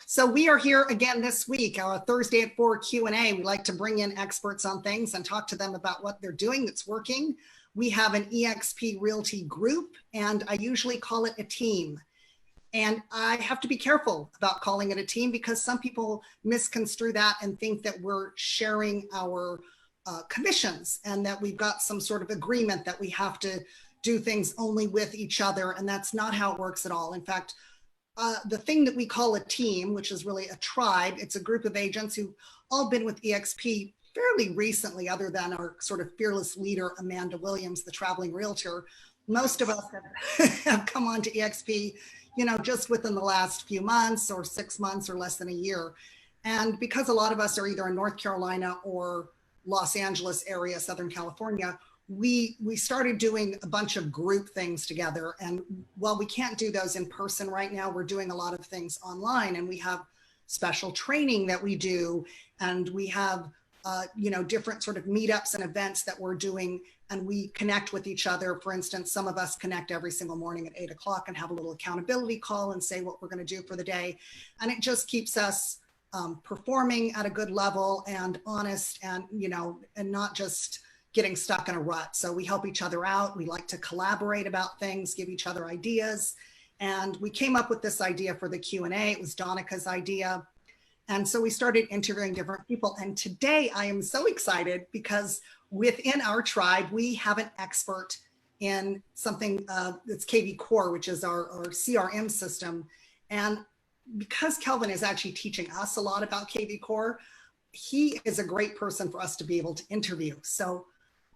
So we are here again this week, Thursday at 4 Q&A. We like to bring in experts on things and talk to them about what they're doing that's working. We have an eXp Realty group, and I usually call it a team. And I have to be careful about calling it a team because some people misconstrue that and think that we're sharing our commissions and that we've got some sort of agreement that we have to do things only with each other. And that's not how it works at all. In fact, the thing that we call a team, which is really a tribe, it's a group of agents who've all been with eXp fairly recently, other than our sort of fearless leader, Amanda Williams, the traveling realtor. Most of us have come on to eXp, just within the last few months or 6 months or less than a year. And because a lot of us are either in North Carolina or Los Angeles area, Southern California, we started doing a bunch of group things together. And while we can't do those in person right now, we're doing a lot of things online, and we have special training that we do. And we have, different sort of meetups and events that we're doing, and we connect with each other. For instance, some of us connect every single morning at 8 o'clock and have a little accountability call and say what we're going to do for the day. And it just keeps us performing at a good level and honest, and, and not just getting stuck in a rut. So we help each other out. We like to collaborate about things, give each other ideas. And we came up with this idea for the Q&A. It was Donica's idea. And so we started interviewing different people. And today I am so excited because within our tribe, we have an expert in something that's KV Core, which is our CRM system. And because Kelvin is actually teaching us a lot about KV Core, he is a great person for us to be able to interview. So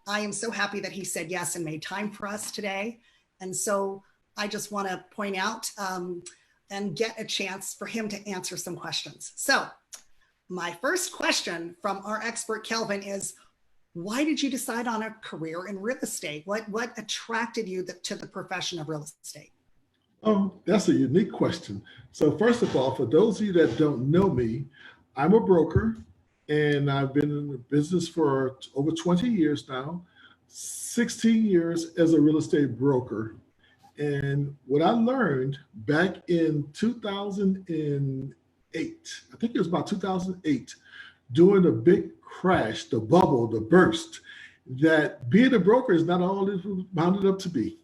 I am so happy that he said yes and made time for us today. And so I just want to point out and get a chance for him to answer some questions. So my first question from our expert Kelvin is, why did you decide on a career in real estate? What attracted you to the profession of real estate? That's a unique question. So first of all, for those of you that don't know me, I'm a broker. And I've been in the business for over 20 years now, 16 years as a real estate broker. And what I learned back in 2008, I think it was about 2008, during the big crash, the bubble, the burst, that being a broker is not all it was bounded up to be,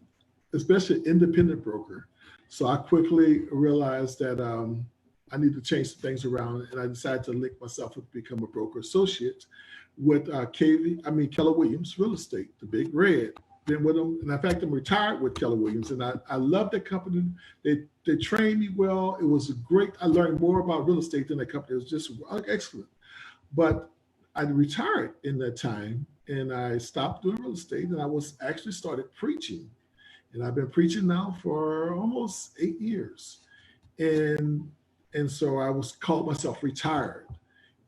especially an independent broker. So I quickly realized that I need to change some things around, and I decided to link myself and become a broker associate with Keller Williams Real Estate, the Big Red. Been with them, and in fact, I'm retired with Keller Williams, and I love the company. They trained me well. It was great. I learned more about real estate than the company. It was just excellent. But I retired in that time, and I stopped doing real estate, and I was actually started preaching, and I've been preaching now for almost 8 years, and so I called myself retired.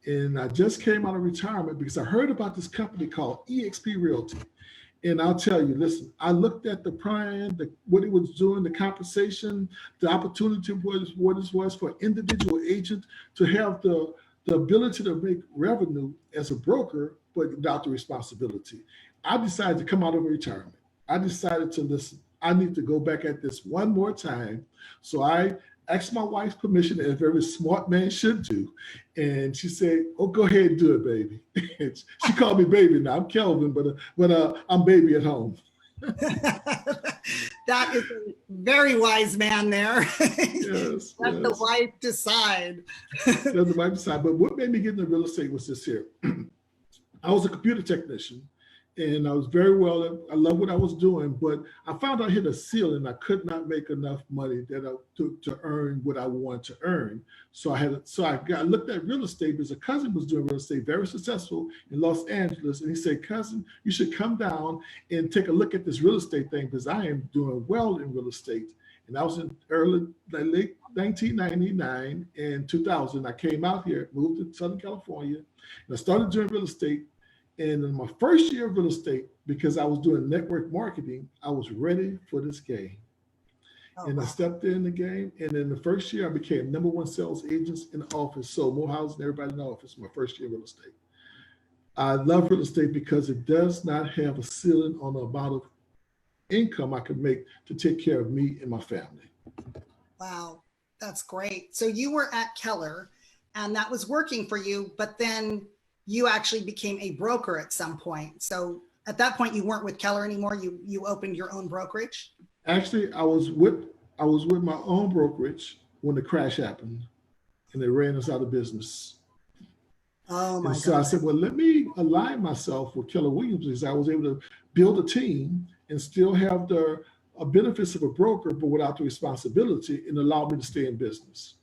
And I just came out of retirement because I heard about this company called eXp Realty. And I'll tell you, listen, I looked at the plan, what it was doing, the compensation, the opportunity what it was for an individual agent to have the ability to make revenue as a broker, but without the responsibility. I decided to come out of retirement. I decided to listen. I need to go back at this one more time. So I asked my wife's permission, as a very smart man should do. And she said, "Oh, go ahead and do it, baby." She called me baby now. I'm Kelvin, but I'm baby at home. That is a very wise man there. Yes, Let the wife decide. Let the wife decide. But what made me get into real estate was this here. I was a computer technician, and I was very well. I love what I was doing, but I found I hit a ceiling. I could not make enough money to earn what I wanted to earn. So I looked at real estate because a cousin was doing real estate, very successful in Los Angeles, and he said, "Cousin, you should come down and take a look at this real estate thing because I am doing well in real estate." And I was in late 1999 and 2000. I came out here, moved to Southern California, and I started doing real estate. And in my first year of real estate, because I was doing network marketing, I was ready for this game. And I stepped in the game. And in the first year, I became #1 sales agent in the office. Sold more houses than everybody in the office my first year of real estate. I love real estate because it does not have a ceiling on the amount of income I could make to take care of me and my family. Wow. That's great. So you were at Keller and that was working for you, but then you actually became a broker at some point. So at that point, you weren't with Keller anymore. You opened your own brokerage. Actually, I was with my own brokerage when the crash happened, and they ran us out of business. Oh And my so I God. said, well, let me align myself with Keller Williams because I was able to build a team and still have the benefits of a broker, but without the responsibility, and allow me to stay in business.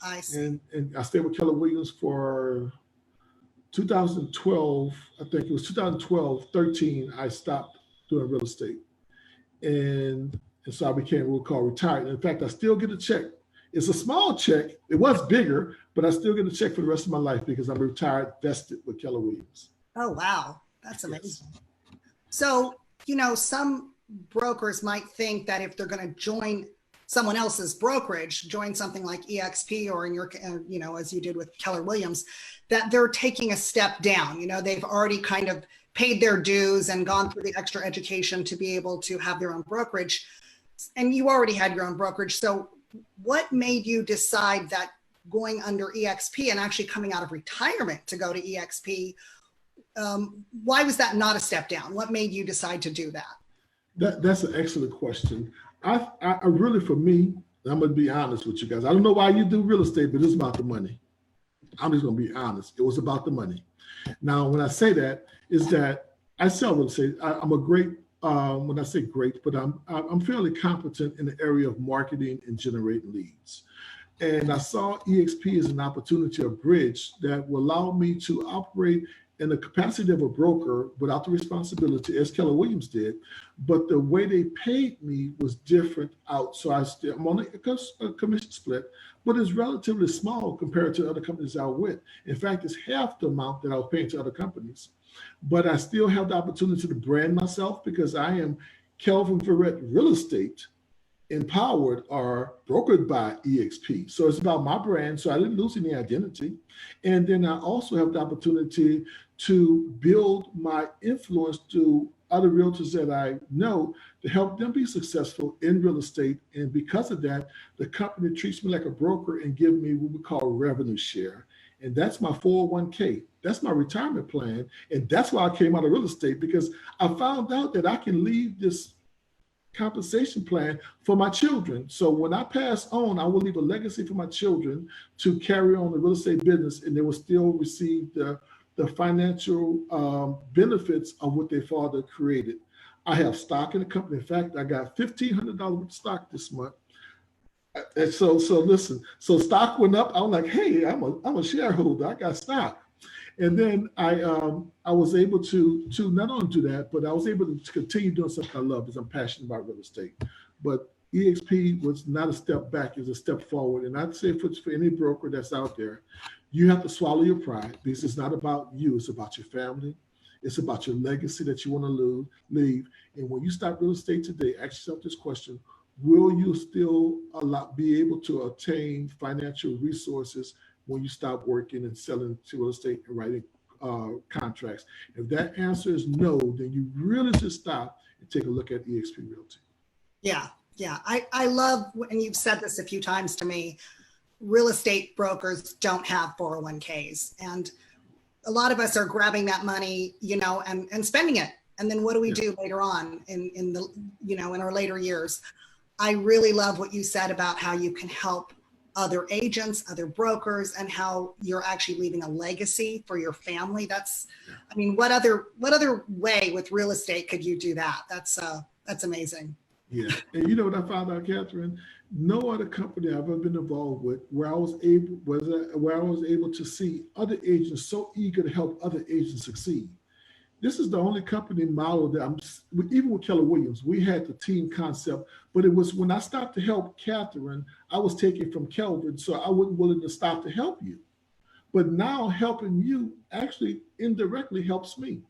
I see. And I stayed with Keller Williams for 2012. I think it was 2012, 13. I stopped doing real estate, and so I became what we call retired. And in fact, I still get a check. It's a small check. It was bigger, but I still get a check for the rest of my life because I'm retired, vested with Keller Williams. Oh, wow. That's amazing. Yes. So, some brokers might think that if they're going to join someone else's brokerage, join something like EXP or in your, as you did with Keller Williams, that they're taking a step down. They've already kind of paid their dues and gone through the extra education to be able to have their own brokerage. And you already had your own brokerage. So what made you decide that going under EXP and actually coming out of retirement to go to EXP, why was that not a step down? What made you decide to do that? That's an excellent question. I really, for me, I'm going to be honest with you guys. I don't know why you do real estate, but it's about the money. I'm just going to be honest. It was about the money. Now, when I say that, is that I sell real estate. I'm a great, when I say great, but I'm fairly competent in the area of marketing and generating leads. And I saw EXP as an opportunity, a bridge that will allow me to operate in the capacity of a broker without the responsibility, as Keller Williams did, but the way they paid me was different out. So I'm on a commission split, but it's relatively small compared to other companies I was with. In fact, it's half the amount that I was paying to other companies. But I still have the opportunity to brand myself because I am Kelvin Verrett Real Estate, empowered or brokered by EXP. So it's about my brand. So I didn't lose any identity. And then I also have the opportunity to build my influence to other realtors that I know to help them be successful in real estate. And because of that, the company treats me like a broker and give me what we call revenue share. And that's my 401k. That's my retirement plan. And that's why I came out of real estate, because I found out that I can leave this compensation plan for my children. So when I pass on, I will leave a legacy for my children to carry on the real estate business, and they will still receive the financial benefits of what their father created. I have stock in the company. In fact, I got $1,500 worth of stock this month. And so listen, so stock went up. I was like, hey, I'm a shareholder. I got stock. And then I was able to not only do that, but I was able to continue doing something I love because I'm passionate about real estate. But EXP was not a step back, it was a step forward. And I'd say for any broker that's out there, you have to swallow your pride because it's not about you, it's about your family. It's about your legacy that you want to leave. And when you start real estate today, ask yourself this question: will you still be able to attain financial resources when you stop working and selling to real estate and writing contracts? If that answer is no, then you really should stop and take a look at EXP Realty. Yeah. I love, and you've said this a few times to me, real estate brokers don't have 401ks. And a lot of us are grabbing that money, and spending it. And then what do we do later on in the, in our later years? I really love what you said about how you can help other agents, other brokers, and how you're actually leaving a legacy for your family. What other way with real estate could you do that? That's amazing. Yeah. And you know what I found out, Catherine? No other company I've ever been involved with where I was able to see other agents so eager to help other agents succeed. This is the only company model that even with Keller Williams, we had the team concept, but it was when I stopped to help Catherine, I was taking from Kelvin, so I wasn't willing to stop to help you. But now helping you actually indirectly helps me.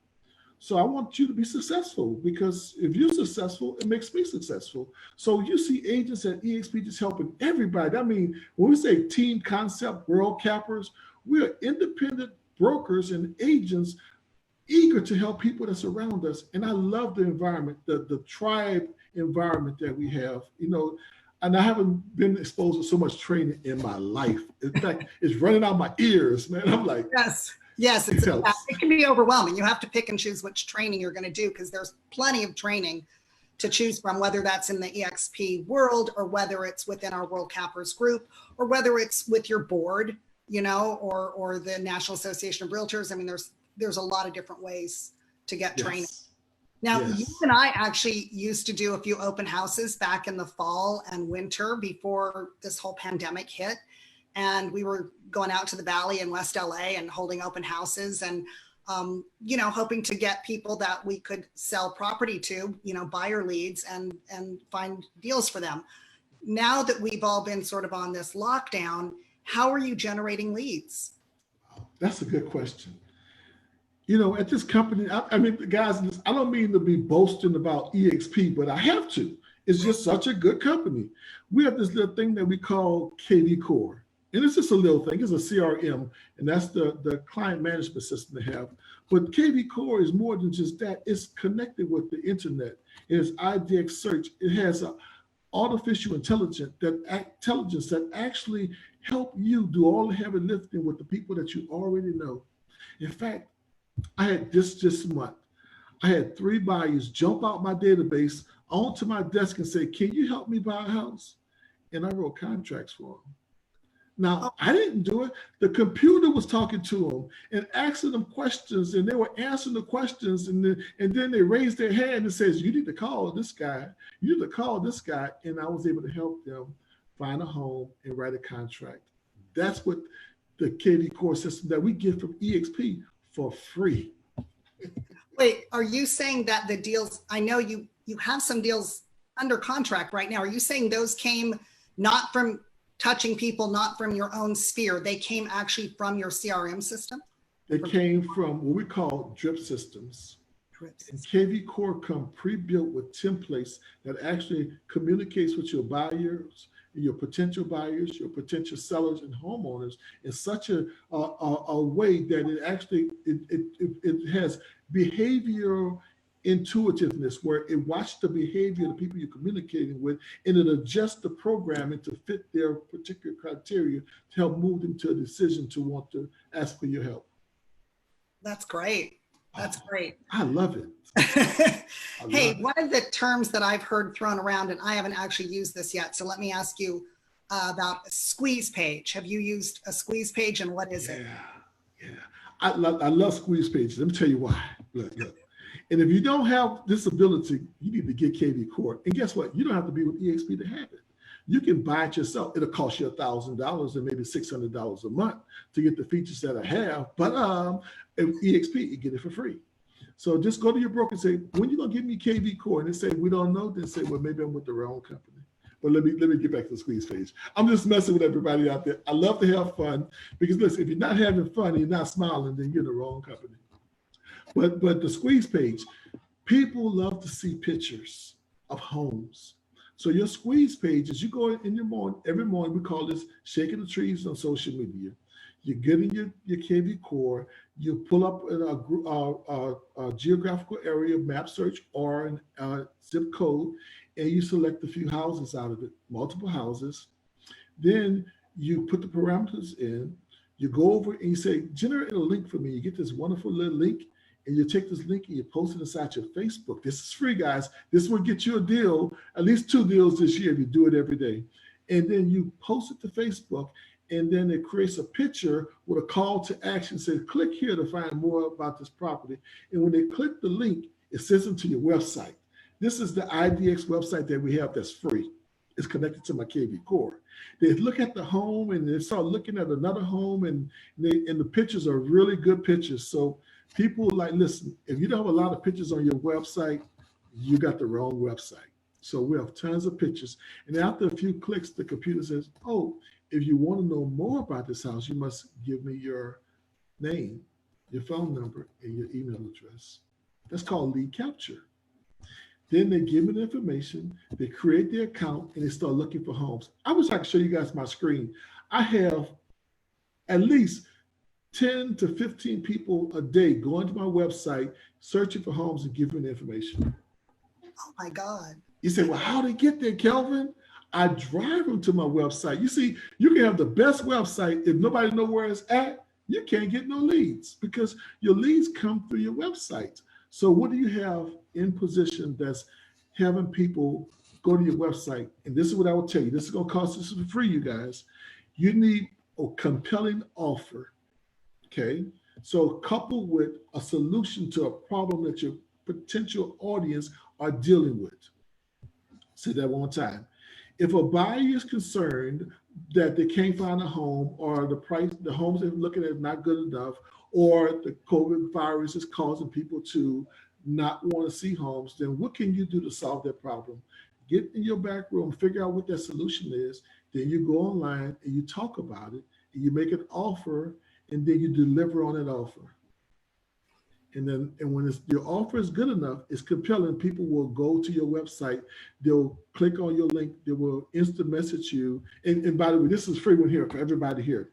So I want you to be successful, because if you're successful, it makes me successful. So you see agents at EXP just helping everybody. I mean, when we say team concept, world cappers, we are independent brokers and agents eager to help people that surround us. And I love the environment, the tribe environment that we have. and I haven't been exposed to so much training in my life. In fact, it's running out my ears, man. I'm like, yes, it helps. it can be overwhelming. You have to pick and choose which training you're going to do, because there's plenty of training to choose from, whether that's in the EXP world or whether it's within our World Cappers group or whether it's with your board, you know, or the National Association of Realtors. I mean, there's a lot of different ways to get training. Now, you and I actually used to do a few open houses back in the fall and winter before this whole pandemic hit. And we were going out to the Valley in West LA and holding open houses and, you know, hoping to get people that we could sell property to, you know, buyer leads and find deals for them. Now that we've all been sort of on this lockdown, how are you generating leads? That's a good question. You know, at this company, I mean, guys, I don't mean to be boasting about EXP, but I have to. It's just such a good company. We have this little thing that we call KV Core. And it's just a little thing. It's a CRM, and that's the client management system they have. But KV Core is more than just that. It's connected with the internet. It has IDX search. It has artificial intelligence that actually help you do all the heavy lifting with the people that you already know. In fact, I had this month, I had 3 buyers jump out my database onto my desk and say, "Can you help me buy a house?" And I wrote contracts for them. Now, I didn't do it. The computer was talking to them and asking them questions, and they were answering the questions, and then they raised their hand and says, "You need to call this guy. You need to call this guy." And I was able to help them find a home and write a contract. That's what the KV Core system that we get from EXP for free. Wait, are you saying that the deals, I know you have some deals under contract right now. Are you saying those came not from touching people, not from your own sphere? They came actually from your CRM system? They came from what we call drip systems. And KV Core come pre-built with templates that actually communicates with your buyers, your potential buyers, your potential sellers and homeowners in such a way that it actually it has behavioral intuitiveness, where it watches the behavior of the people you're communicating with, and it adjusts the programming to fit their particular criteria to help move them to a decision to want to ask for your help. That's great. That's great. I love it. Hey, one of the terms that I've heard thrown around, and I haven't actually used this yet, so let me ask you about a squeeze page. Have you used a squeeze page, and what is it? Yeah. I love squeeze pages. Let me tell you why. Look. And if you don't have this ability, you need to get KV Core. And guess what? You don't have to be with EXP to have it. You can buy it yourself. It'll cost you $1,000 and maybe $600 a month to get the features that I have. But if EXP, you get it for free. So just go to your broker and say, "When are you gonna give me KV Core?" And they say, "We don't know." Then say, "Well, maybe I'm with the wrong company." But let me get back to the squeeze page. I'm just messing with everybody out there. I love to have fun, because listen, if you're not having fun and you're not smiling, then you're in the wrong company. But the squeeze page, people love to see pictures of homes. So your squeeze page is, you go in your morning, every morning, we call this shaking the trees on social media. You get in your KV Core, you pull up a geographical area map search or a zip code, and you select a few houses out of it, multiple houses. Then you put the parameters in, you go over and you say, "Generate a link for me." You get this wonderful little link, and you take this link and you post it inside your Facebook. This is free, guys. This will get you a deal, at least 2 deals this year if you do it every day. And then you post it to Facebook, and then it creates a picture with a call to action. Says, "Click here to find more about this property." And when they click the link, it sends them to your website. This is the IDX website that we have that's free. It's connected to my KV Core. They look at the home and they start looking at another home, and the pictures are really good pictures. So people like, listen, if you don't have a lot of pictures on your website, you got the wrong website. So we have tons of pictures. And after a few clicks, the computer says, "Oh, if you want to know more about this house, you must give me your name, your phone number, and your email address." That's called lead capture. Then they give me the information, they create their account, and they start looking for homes. I wish I could show you guys my screen. I have at least 10 to 15 people a day going to my website, searching for homes and giving the information. Oh my God. You say, "Well, how did they get there, Kelvin?" I drive them to my website. You see, you can have the best website. If nobody knows where it's at, you can't get no leads because your leads come through your website. So what do you have in position that's having people go to your website? And this is what I will tell you. This is going to cost us for free, you guys. You need a compelling offer. Okay. So coupled with a solution to a problem that your potential audience are dealing with. Say that one more time. If a buyer is concerned that they can't find a home or the price, the homes they're looking at is not good enough, or the COVID virus is causing people to not want to see homes, then what can you do to solve that problem? Get in your back room, figure out what that solution is. Then you go online and you talk about it and you make an offer and then you deliver on that offer. And when your offer is good enough, it's compelling, people will go to your website, they'll click on your link, they will instant message you. And by the way, this is free one here for everybody here.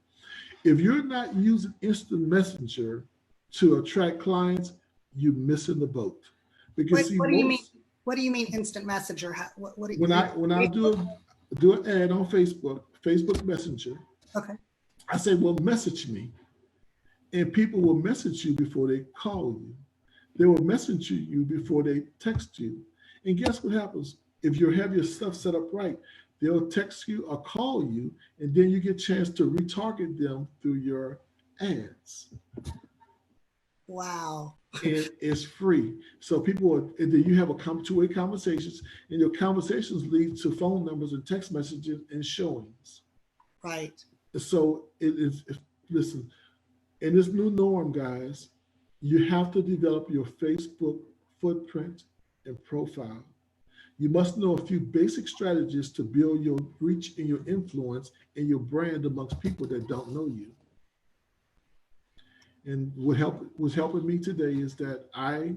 If you're not using instant messenger to attract clients, you're missing the boat. Because what do you mean? What do you mean instant messenger? What do you when I do an ad on Facebook Messenger, okay, I say, well, message me. And people will message you before they call you. They will message you before they text you. And guess what happens? If you have your stuff set up right, they'll text you or call you, and then you get a chance to retarget them through your ads. Wow. And it's free. So and then you have two-way conversations, and your conversations lead to phone numbers and text messages and showings. Right. So listen, in this new norm, guys, you have to develop your Facebook footprint and profile. You must know a few basic strategies to build your reach and your influence and your brand amongst people that don't know you. And what was helping me today is that I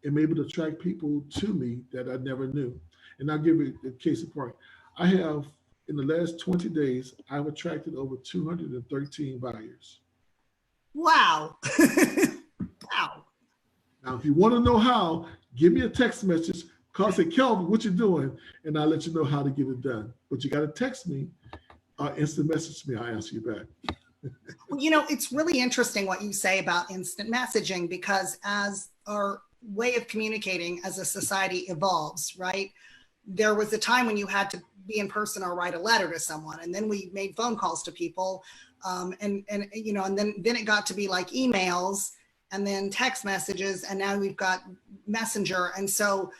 am able to attract people to me that I never knew. And I'll give you a case in point. I have, in the last 20 days, I've attracted over 213 buyers. Wow. Wow. Now, if you want to know how, give me a text message. Call, say, Kelvin, what you doing? And I'll let you know how to get it done. But you got to text me or instant message me. I'll answer you back. Well, you know, it's really interesting what you say about instant messaging, because as our way of communicating as a society evolves, right? There was a time when you had to be in person or write a letter to someone, and then we made phone calls to people. And you know, and then it got to be like emails and then text messages, and now we've got Messenger. And so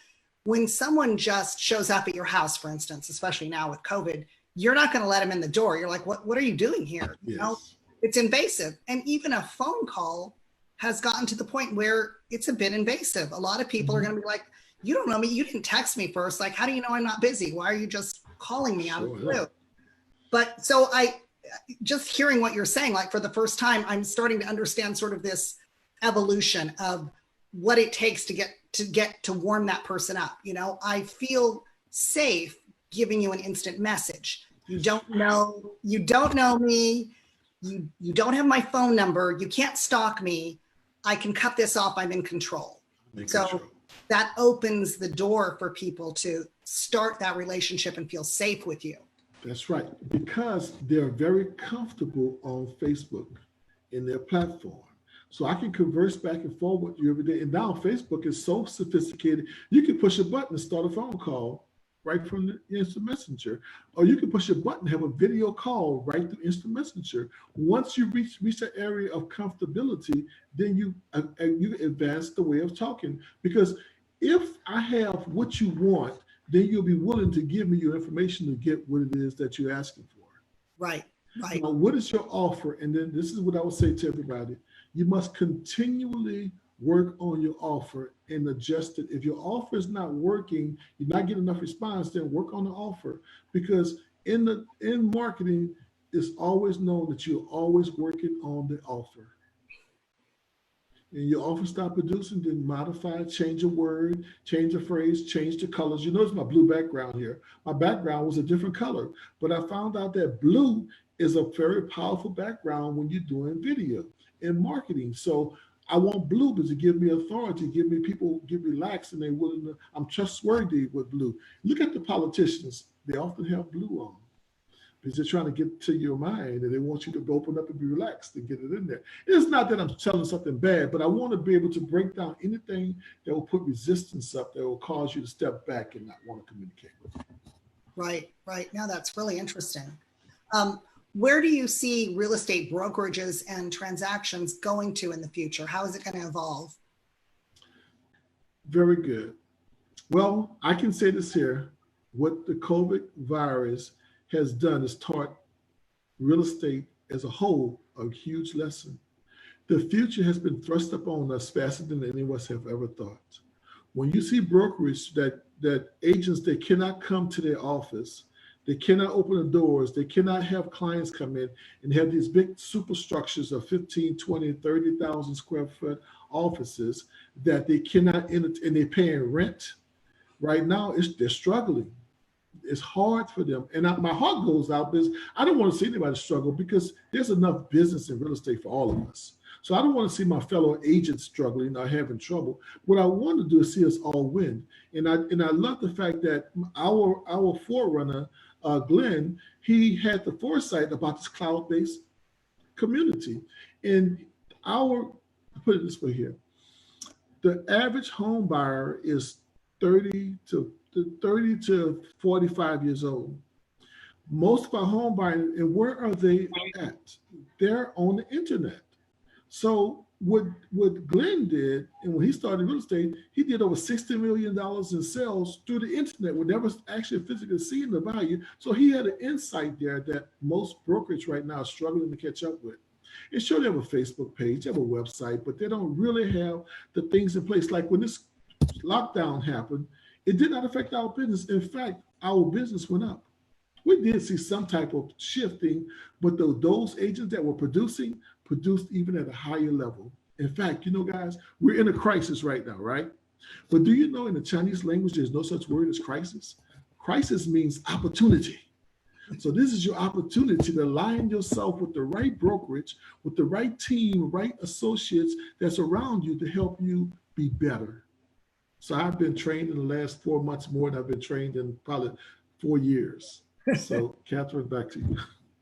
when someone just shows up at your house, for instance, especially now with COVID, you're not going to let them in the door. You're like, what are you doing here? Yes. You know, it's invasive. And even a phone call has gotten to the point where it's a bit invasive. A lot of people are going to be like, you don't know me. You didn't text me first. Like, how do you know I'm not busy? Why are you just calling me out of the blue? But so just hearing what you're saying, like for the first time, I'm starting to understand sort of this evolution of what it takes to get to warm that person up. You know, I feel safe giving you an instant message. You don't know me. You don't have my phone number. You can't stalk me. I can cut this off. I'm in control. So that opens the door for people to start that relationship and feel safe with you. That's right, because they're very comfortable on Facebook in their platform. So I can converse back and forth with you every day. And now Facebook is so sophisticated, you can push a button and start a phone call right from the instant messenger. Or you can push a button, have a video call right through instant messenger. Once you reach that area of comfortability, then you advance the way of talking. Because if I have what you want, then you'll be willing to give me your information to get what it is that you're asking for. Right, right. Now, what is your offer? And then this is what I would say to everybody. You must continually work on your offer and adjust it. If your offer is not working, you're not getting enough response, then work on the offer. Because in marketing, it's always known that you're always working on the offer. And your offer stop producing, then modify, change a word, change a phrase, change the colors. You notice my blue background here. My background was a different color, but I found out that blue is a very powerful background when you're doing video and marketing. So I want blue to give me authority, give me relaxed, and they're willing to, I'm trustworthy with blue. Look at the politicians. they often have blue on because they're trying to get to your mind and they want you to open up and be relaxed and get it in there. It's not that I'm telling something bad, but I want to be able to break down anything that will put resistance up that will cause you to step back and not want to communicate with you. Right, right. Now that's really interesting. Where do you see real estate brokerages and transactions going to in the future? How is it going to evolve? Very good. Well, I can say this here. What the COVID virus has done is taught real estate as a whole a huge lesson. The future has been thrust upon us faster than any of us have ever thought. When you see brokerage that agents, they cannot come to their office, they cannot open the doors, they cannot have clients come in and have these big superstructures of 15, 20, 30,000 square foot offices that they cannot enter, and they're paying rent. Right now, they're struggling. It's hard for them. And my heart goes out because I don't want to see anybody struggle because there's enough business in real estate for all of us. So I don't want to see my fellow agents struggling or having trouble. What I want to do is see us all win. And I love the fact that our forerunner, Glenn, he had the foresight about this cloud-based community. And put it this way here, the average home buyer is 30 to 45 years old. Most of our home buyers, and where are they at? They're on the internet. So what Glenn did, and when he started real estate, he did over $60 million in sales through the internet. We never actually physically seen the value. So he had an insight there that most brokerage right now are struggling to catch up with. And sure, they have a Facebook page, they have a website, but they don't really have the things in place. Like when this lockdown happened, it did not affect our business. In fact, our business went up. We did see some type of shifting, but those agents that were produced even at a higher level. In fact, guys, we're in a crisis right now, right? But do you know in the Chinese language, there's no such word as crisis? Crisis means opportunity. So this is your opportunity to align yourself with the right brokerage, with the right team, right associates that's around you to help you be better. So I've been trained in the last 4 months more than I've been trained in probably 4 years. So Catherine, back to you.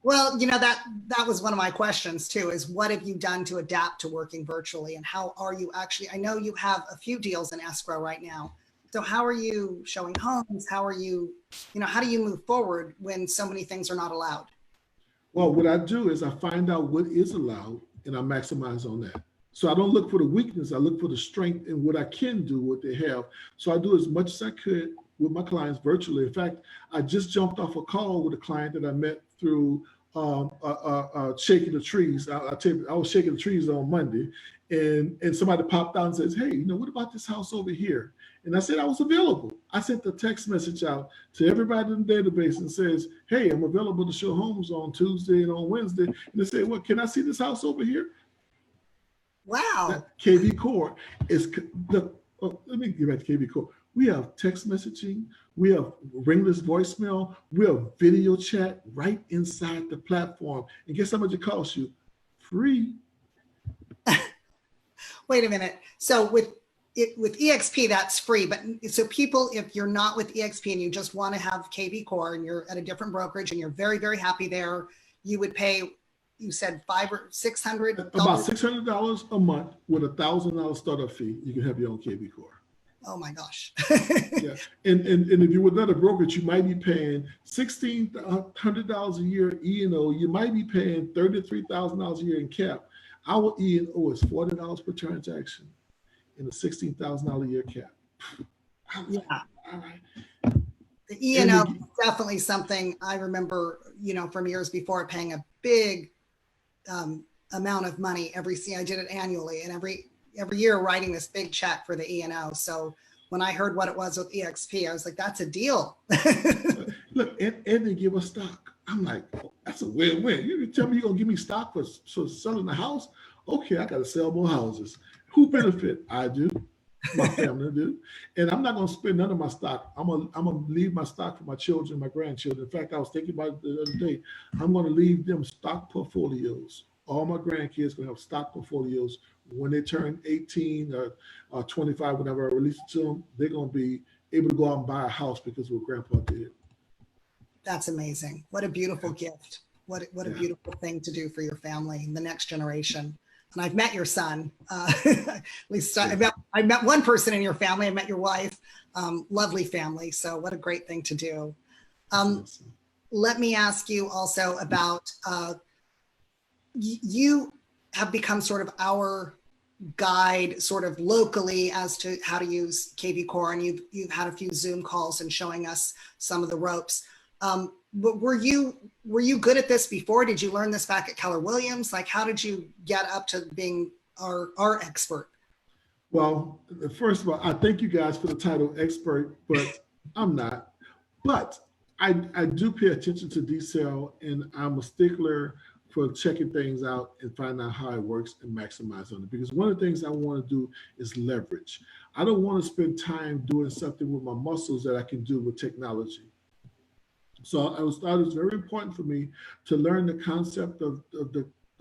Well, that was one of my questions too, is what have you done to adapt to working virtually, and how are you actually, I know you have a few deals in escrow right now. So how are you showing homes? How are you, how do you move forward when so many things are not allowed? Well, what I do is I find out what is allowed and I maximize on that. So I don't look for the weakness, I look for the strength and what I can do, what they have. So I do as much as I could with my clients virtually. In fact, I just jumped off a call with a client that I met through shaking the trees. I was shaking the trees on Monday, and somebody popped out and says, "Hey, what about this house over here?" And I said I was available. I sent the text message out to everybody in the database and says, "Hey, I'm available to show homes on Tuesday and on Wednesday." And they said, "Well, can I see this house over here?" Wow. That KV Core is let me get back to KV Core. We have text messaging, we have ringless voicemail, we have video chat right inside the platform. And guess how much it costs you? Free. Wait a minute. So with EXP, that's free. But so people, if you're not with EXP and you just want to have KV Core and you're at a different brokerage and you're very, very happy there, you would pay, you said $500 or $600? About $600 a month with $1,000 startup fee. You can have your own KV Core. Oh my gosh. Yeah. And if you were another brokerage, you might be paying $1,600 a year E&O. You might be paying $33,000 a year in cap. Our E&O is $40 per transaction and a $16,000 a year cap. Yeah. All right. The E&O is definitely something I remember, from years before, paying a big amount of money I did it annually, and every year writing this big check for the E&O. So when I heard what it was with EXP, I was like, that's a deal. Look, and they give us stock. I'm like, oh, that's a win-win. You tell me you're going to give me stock for selling the house? Okay, I got to sell more houses. Who benefit? I do. My family do. And I'm not going to spend none of my stock. I'm going to leave my stock for my children, my grandchildren. In fact, I was thinking about it the other day. I'm going to leave them stock portfolios. All my grandkids going to have stock portfolios. When they turn 18 or 25, whenever I release it to them, they're going to be able to go out and buy a house because of what grandpa did. That's amazing. What a beautiful gift. What a Yeah. beautiful thing to do for your family, the next generation. And I've met your son. At least I met one person in your family. I met your wife. Lovely family. So what a great thing to do. Let me ask you also about, you have become sort of our guide sort of locally as to how to use KV Core, and you've had a few Zoom calls and showing us some of the ropes. But were you good at this before? Did you learn this back at Keller Williams? Like, how did you get up to being our expert? Well, first of all, I thank you guys for the title expert, but I'm not. But I do pay attention to detail, and I'm a stickler for checking things out and finding out how it works and maximize on it. Because one of the things I want to do is leverage. I don't want to spend time doing something with my muscles that I can do with technology. So I thought it was very important for me to learn the concept of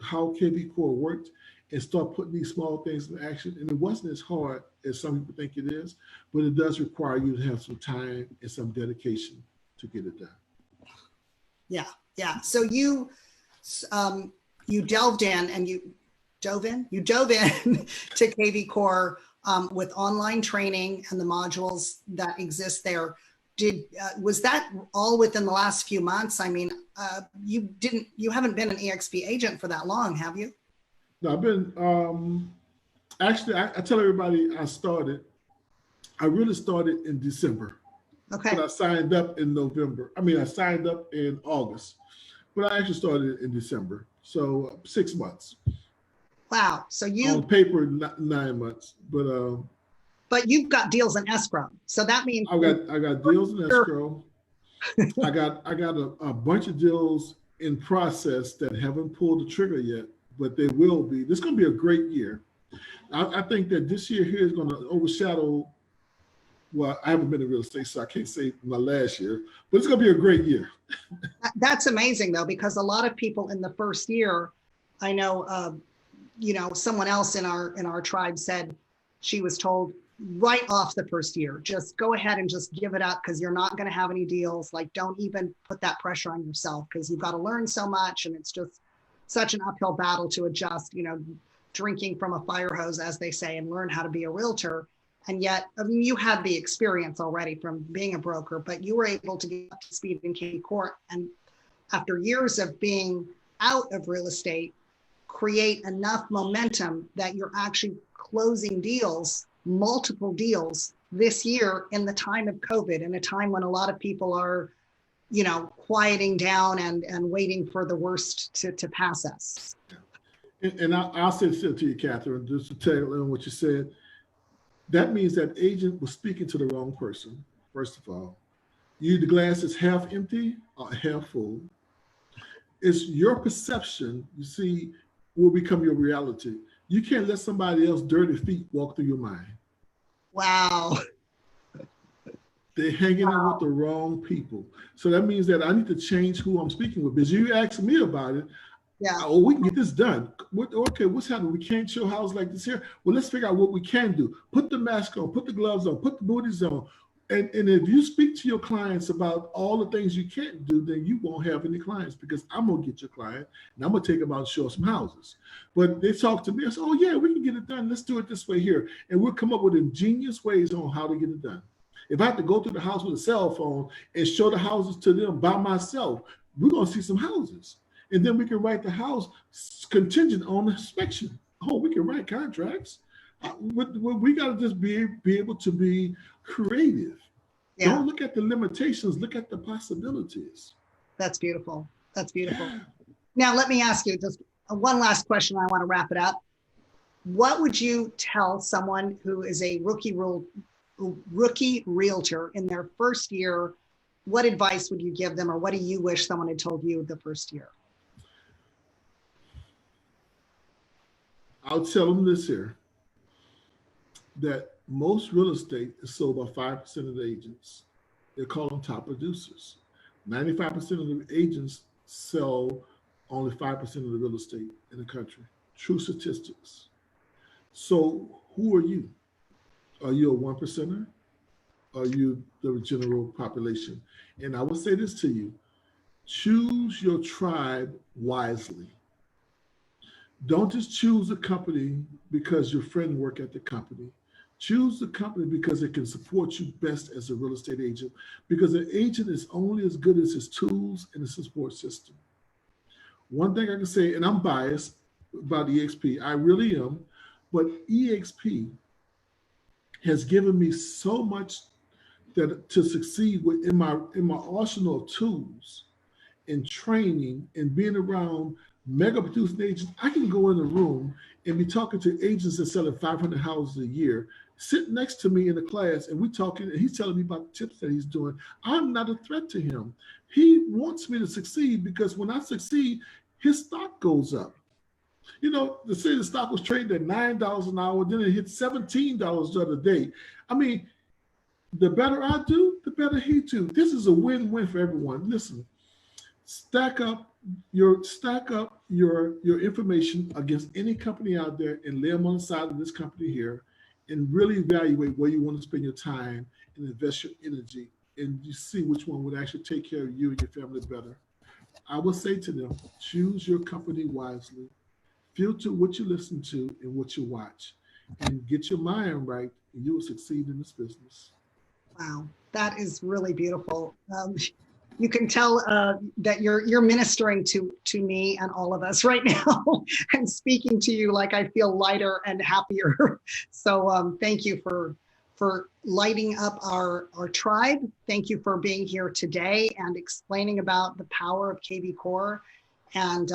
how KV Core worked and start putting these small things in action. And it wasn't as hard as some people think it is, but it does require you to have some time and some dedication to get it done. Yeah, yeah. So you delved in and you dove in to KV Core with online training and the modules that exist there. Was that all within the last few months? I mean, you haven't been an EXP agent for that long, have you? No, I've been, actually, I tell everybody I really started in December. Okay. But I signed up in November. I signed up in August, but I actually started in December. So 6 months. Wow. So on paper, 9 months, but you've got deals in escrow. So that means I got deals in escrow. I got a bunch of deals in process that haven't pulled the trigger yet, but they will be. This is going to be a great year. I think that this year here is going to overshadow. Well, I haven't been in real estate, so I can't say my last year, but it's going to be a great year. That's amazing, though, because a lot of people in the first year, I know, someone else in our tribe said she was told right off the first year, just go ahead and just give it up because you're not going to have any deals. Like, don't even put that pressure on yourself because you've got to learn so much, and it's just such an uphill battle to adjust, drinking from a fire hose, as they say, and learn how to be a realtor. And yet, you had the experience already from being a broker, but you were able to get up to speed in KV Core. And after years of being out of real estate, create enough momentum that you're actually closing deals, multiple deals this year in the time of COVID, in a time when a lot of people are, quieting down and waiting for the worst to pass us. And I'll say this to you, Catherine, just to tell you what you said. That means that agent was speaking to the wrong person, first of all. The glass is half empty or half full. It's your perception, you see, will become your reality. You can't let somebody else's dirty feet walk through your mind. Wow. They're hanging out with the wrong people. So that means that I need to change who I'm speaking with. Because you asked me about it. Yeah. Oh, we can get this done. Okay, what's happening? We can't show houses like this here. Well, let's figure out what we can do. Put the mask on, put the gloves on, put the booties on. And if you speak to your clients about all the things you can't do, then you won't have any clients because I'm going to get your client and I'm going to take them out and show some houses. But they talk to me and say, oh, yeah, we can get it done. Let's do it this way here. And we'll come up with ingenious ways on how to get it done. If I have to go through the house with a cell phone and show the houses to them by myself, we're going to see some houses. And then we can write the house contingent on inspection. Oh, we can write contracts. We got to just be able to be creative. Yeah. Don't look at the limitations, look at the possibilities. That's beautiful. That's beautiful. Now, let me ask you just one last question. I want to wrap it up. What would you tell someone who is a rookie realtor in their first year? What advice would you give them, or what do you wish someone had told you the first year? I'll tell them this here, that most real estate is sold by 5% of the agents. They call them top producers. 95% of the agents sell only 5% of the real estate in the country. True statistics. So who are you? Are you a 1%er? Are you the general population? And I will say this to you, choose your tribe wisely. Don't just choose a company because your friend work at the company. Choose the company because it can support you best as a real estate agent. Because an agent is only as good as his tools and his support system. One thing I can say, and I'm biased about EXP, I really am, but EXP has given me so much that to succeed with in my arsenal of tools and training and being around mega producing agents. I can go in a room and be talking to agents that selling 500 houses a year, sit next to me in the class, and we talking, and he's telling me about the tips that he's doing. I'm not a threat to him. He wants me to succeed because when I succeed, his stock goes up. You know, the say the stock was trading at $9 an hour, then it hit $17 the other day. I mean, the better I do, the better he do. This is a win-win for everyone. Listen, stack up your information against any company out there and lay them on the side of this company here and really evaluate where you want to spend your time and invest your energy, and you see which one would actually take care of you and your family better. I will say to them, choose your company wisely, filter what you listen to and what you watch, and get your mind right, and you will succeed in this business. Wow, that is really beautiful. You can tell that you're ministering to me and all of us right now, and speaking to you like I feel lighter and happier. So thank you for lighting up our tribe. Thank you for being here today and explaining about the power of KV Core and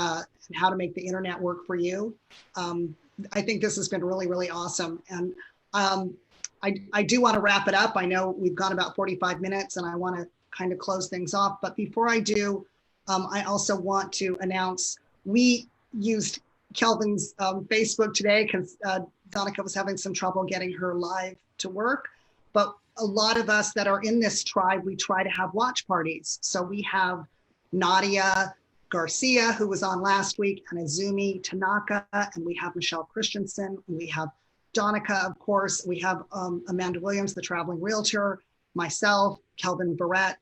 how to make the internet work for you. I think this has been really, really awesome. And I do want to wrap it up. I know we've gone about 45 minutes and I want to kind of close things off. But before I do, I also want to announce we used Kelvin's Facebook today because Donica was having some trouble getting her live to work. But a lot of us that are in this tribe, we try to have watch parties. So we have Nadia Garcia, who was on last week, and Azumi Tanaka, and we have Michelle Christensen, and we have Donica, of course. We have Amanda Williams, the traveling realtor, myself, Kelvin Verrett.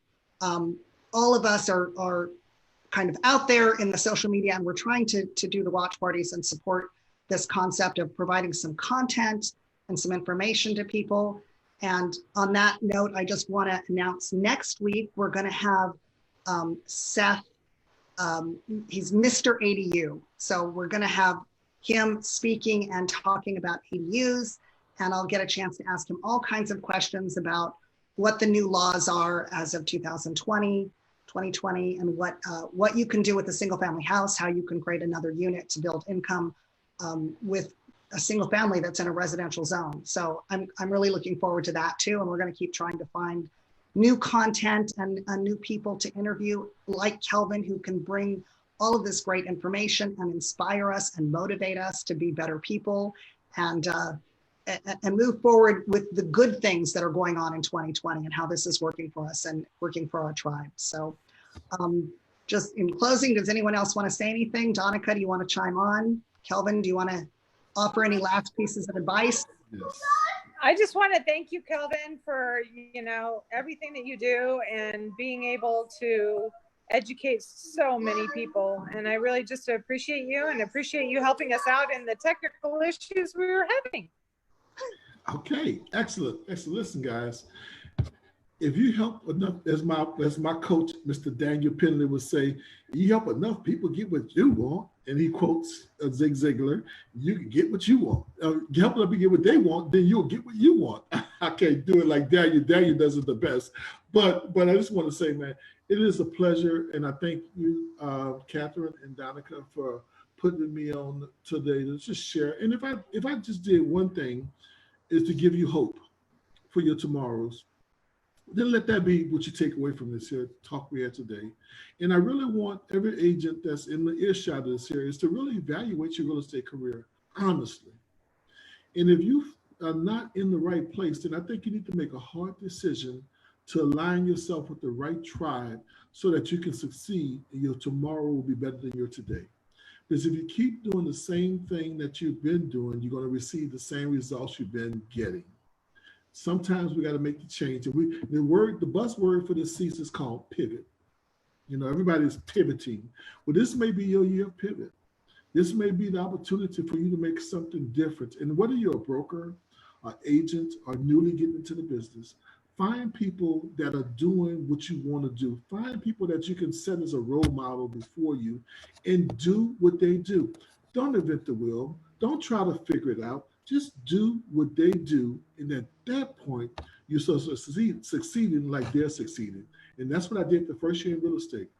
All of us are kind of out there in the social media, and we're trying to do the watch parties and support this concept of providing some content and some information to people. And on that note, I just want to announce next week, we're going to have Seth. He's Mr. ADU. So we're going to have him speaking and talking about ADUs. And I'll get a chance to ask him all kinds of questions about what the new laws are as of 2020, and what you can do with a single family house, how you can create another unit to build income with a single family that's in a residential zone. So I'm really looking forward to that too. And we're going to keep trying to find new content and new people to interview like Kelvin, who can bring all of this great information and inspire us and motivate us to be better people and move forward with the good things that are going on in 2020 and how this is working for us and working for our tribe. So just in closing, does anyone else want to say anything? Donica, do you want to chime on? Kelvin, do you want to offer any last pieces of advice? Yes. I just want to thank you, Kelvin, for, everything that you do and being able to educate so many people. And I really just appreciate you and appreciate you helping us out in the technical issues we were having. Okay, excellent. Listen, guys, if you help enough, as my coach, Mr. Daniel Penley, would say, you help enough people get what you want, and he quotes Zig Ziglar, you can get what you want. Help enough people get what they want, then you'll get what you want. I can't do it like Daniel. Daniel does it the best. But I just want to say, man, it is a pleasure, and I thank you, Catherine and Donica, for putting me on today to just share. And if I just did one thing, is to give you hope for your tomorrows, then let that be what you take away from this here talk we had today. And I really want every agent that's in the earshot of this here is to really evaluate your real estate career honestly. And if you are not in the right place, then I think you need to make a hard decision to align yourself with the right tribe so that you can succeed and your tomorrow will be better than your today. Because if you keep doing the same thing that you've been doing, you're going to receive the same results you've been getting. Sometimes we got to make the change. And the buzzword for this season is called pivot. You know, everybody's pivoting. Well, this may be your year of pivot. This may be the opportunity for you to make something different. And whether you're a broker, an agent, or newly getting into the business, find people that are doing what you want to do. Find people that you can set as a role model before you and do what they do. Don't invent the wheel. Don't try to figure it out. Just do what they do. And at that point, you're so succeeding like they're succeeding. And that's what I did the first year in real estate.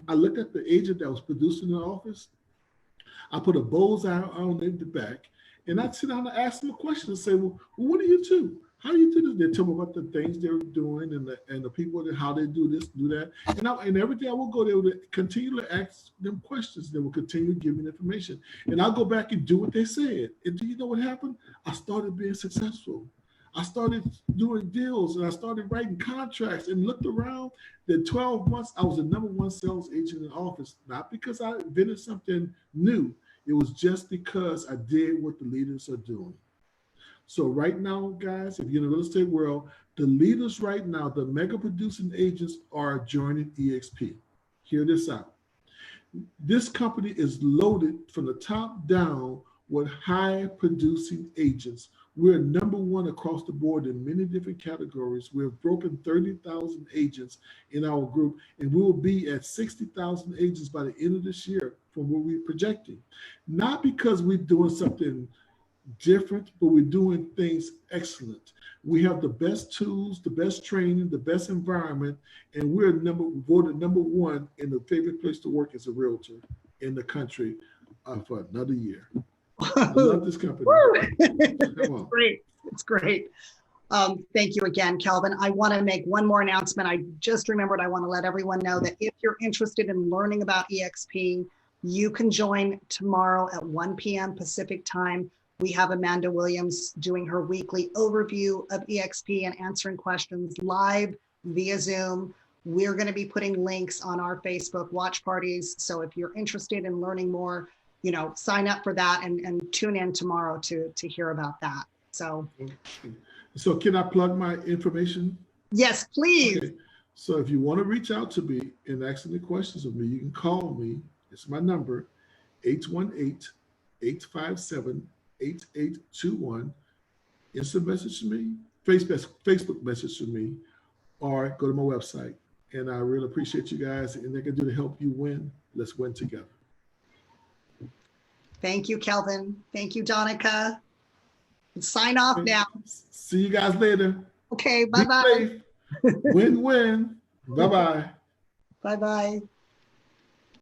I looked at the agent that was producing in the office. I put a bullseye on the back, and I'd sit down and ask them a question and say, well, what do you do? How do you do this? They tell me about the things they're doing and the people and how they do this, do that. And every day I will go there to continue to ask them questions. They will continue to give me information. And I'll go back and do what they said. And do you know what happened? I started being successful. I started doing deals and I started writing contracts and looked around. In 12 months, I was the #1 sales agent in the office, not because I invented something new. It was just because I did what the leaders are doing. So right now, guys, if you're in the real estate world, the leaders right now, the mega producing agents are joining EXP. Hear this out. This company is loaded from the top down with high producing agents. We're #1 across the board in many different categories. We've broken 30,000 agents in our group, and we will be at 60,000 agents by the end of this year from what we're projecting. Not because we're doing something different, but we're doing things excellent. We have the best tools, the best training, the best environment, and we're voted #1 in the favorite place to work as a realtor in the country for another year. I love this company. Come on. Great. It's great. Thank you again, Kelvin. I want to make one more announcement. I just remembered I want to let everyone know that if you're interested in learning about EXP, you can join tomorrow at 1 p.m. Pacific time. We have Amanda Williams doing her weekly overview of EXP and answering questions live via Zoom. We're going to be putting links on our Facebook watch parties. So if you're interested in learning more, you know, sign up for that and tune in tomorrow to hear about that. So can I plug my information? Yes, please. Okay. So if you want to reach out to me and ask any questions of me, you can call me. It's my number, 818-857-8821. Instant message to me, Facebook message to me, or go to my website. And I really appreciate you guys. And they can do to help you win. Let's win together. Thank you, Kelvin. Thank you, Donica. Sign off now. See you guys later. Okay, bye-bye. Win-win. Bye-bye. Bye-bye.